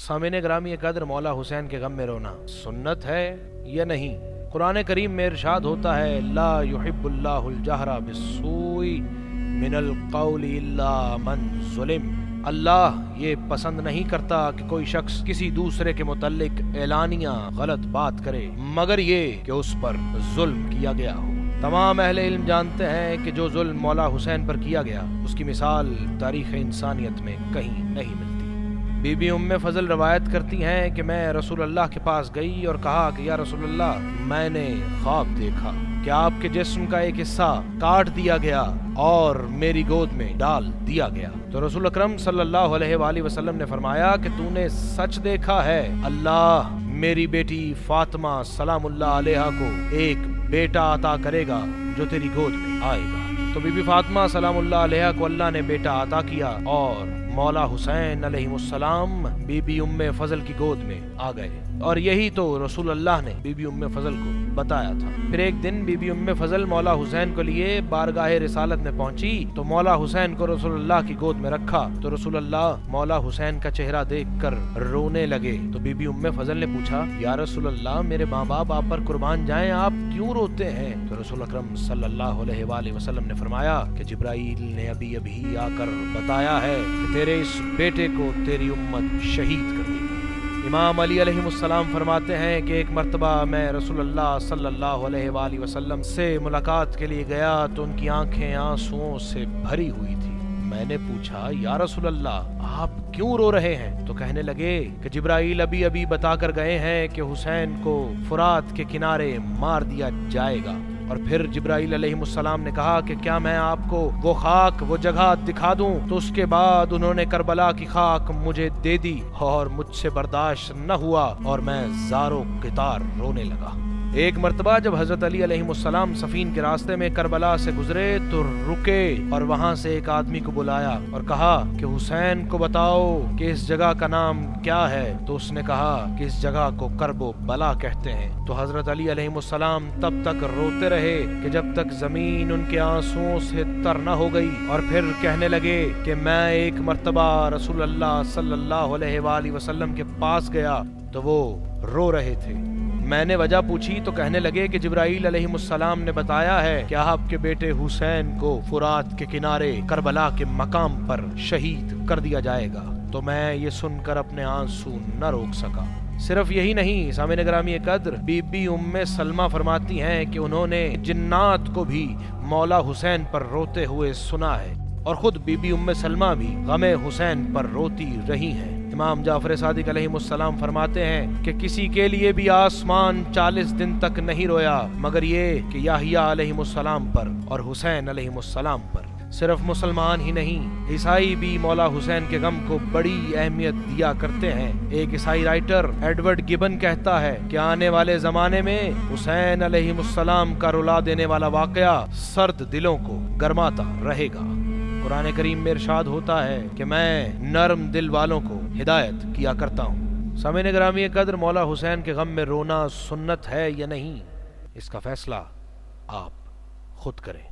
सामिन ग्रामी कदर मौला हुसैन के गम में रोना सुन्नत है या नहीं? कुरान करीम में इरशाद होता है, ला युहिब्बुल्लाहुल जहरा बिस्सूई मिनल कौली इल्ला मन ज़ुलिम। अल्लाह ये पसंद नहीं करता कि कोई शख्स किसी दूसरे के मुतल्लिक एलानिया गलत बात करे मगर ये कि उस पर जुल्म किया गया हो। तमाम अहले इल्म जानते हैं कि जो जुल्म मौला हुसैन पर किया गया उसकी मिसाल तारीख़ इंसानियत में कहीं नहीं मिलती। बीबी उम्मे फजल रवायत करती हैं कि मैं रसूल अल्लाह के पास गई और कहा कि या रसूल अल्लाह, मैंने ख्वाब देखा कि आपके जिस्म का एक हिस्सा काट दिया गया और मेरी गोद में डाल दिया गया। तो रसूल अकरम सल्लल्लाहु अलैहि वसल्लम ने फरमाया कि तूने सच देखा है, अल्लाह मेरी बेटी फातिमा सलामुल्लाह अलैहा को एक बेटा अता करेगा जो तेरी गोद में आएगा। तो बीबी फातिमा सलामुल्लाह अलैहा को अल्लाह ने बेटा अता किया और मौला हुसैन अलैहिस्सलाम बीबी उम्मे फजल की गोद में आ गए और यही तो रसूल अल्लाह ने बीबी उम्मे फजल को बताया था। फिर एक दिन बीबी उम्मे फजल मौला हुसैन को लिए बारगाह रिसालत में पहुंची तो मौला हुसैन को रसूल अल्लाह की गोद में रखा तो रसूल अल्लाह मौला हुसैन का चेहरा देखकर रोने लगे। तो बीबी उम्मे फजल ने पूछा, या रसूल अल्लाह, मेरे माँ बाप आप पर कुर्बान जाएं, आप क्यों रोते हैं? तो रसूल अकरम सल्लल्लाहु अलैहि वसल्लम ने फरमाया कि जिब्राईल ने अभी अभी आकर बताया है कि तेरे इस बेटे को तेरी उम्मत शहीद कर दी। इमाम अली अलैहिस्सलाम फरमाते हैं कि एक मर्तबा मैं रसूल अल्लाह सल्लल्लाहु अलैहि वसल्लम से मुलाकात के लिए गया तो उनकी आंखें आंसुओं से भरी हुई थी। मैंने पूछा, या रसूल अल्लाह, आप क्यों रो रहे हैं? तो कहने लगे कि जिब्राईल अभी अभी बताकर गए हैं कि हुसैन को फुरात के किनारे मार दिया जाएगा। और फिर जिब्राईल अलैहिस्सलाम ने कहा कि क्या मैं आपको वो खाक, वो जगह दिखा दूं? तो उसके बाद उन्होंने करबला की खाक मुझे दे दी और मुझसे बर्दाश्त न हुआ और मैं ज़ारो क़ितार रोने लगा। एक मर्तबा जब हजरत अली अलैहिस्सलाम सफीन के रास्ते में करबला से गुजरे तो रुके और वहां से एक आदमी को बुलाया और कहा कि हुसैन को बताओ कि इस जगह का नाम क्या है। तो उसने कहा कि इस जगह को करबो बला कहते हैं। तो हजरत अली अलैहिस्सलाम तब तक रोते रहे कि जब तक जमीन उनके आंसुओं से तर न हो गई और फिर कहने लगे कि मैं एक मर्तबा रसूल अल्लाह सल्लल्लाहु अलैहि वसल्लम के पास गया तो वो रो रहे थे। मैंने वजह पूछी तो कहने लगे कि जिब्राईल अलैहिस्सलाम ने बताया है कि आपके बेटे हुसैन को फुरात के किनारे करबला के मकाम पर शहीद कर दिया जाएगा। तो मैं ये सुनकर अपने आंसू न रोक सका। सिर्फ यही नहीं, सामिन ग्रामी कद्र बीबी उम्मे सलमा फरमाती हैं कि उन्होंने जिन्नात को भी मौला हुसैन पर रोते हुए सुना है और खुद बीबी उम्मे सलमा भी गमे हुसैन पर रोती रही हैं। इमाम जाफर सादिक अलैहिस्सलाम फरमाते हैं कि किसी के लिए भी आसमान 40 दिन तक नहीं रोया मगर ये कि याहिया अलैहिस्सलाम पर और हुसैन अलैहिस्सलाम पर। सिर्फ मुसलमान ही नहीं, ईसाई भी मौला हुसैन के गम को बड़ी अहमियत दिया करते हैं। एक ईसाई राइटर एडवर्ड गिबन कहता है कि आने वाले जमाने में हुसैन अलैहिस्सलाम का रुला देने वाला वाकया सर्द दिलों को गरमाता रहेगा। कुरान करीम में इरशाद होता है कि मैं नरम दिल वालों को हिदायत किया करता हूँ। सामिन ग्रामी कद्र मौला हुसैन के गम में रोना सुन्नत है या नहीं, इसका फैसला आप खुद करें।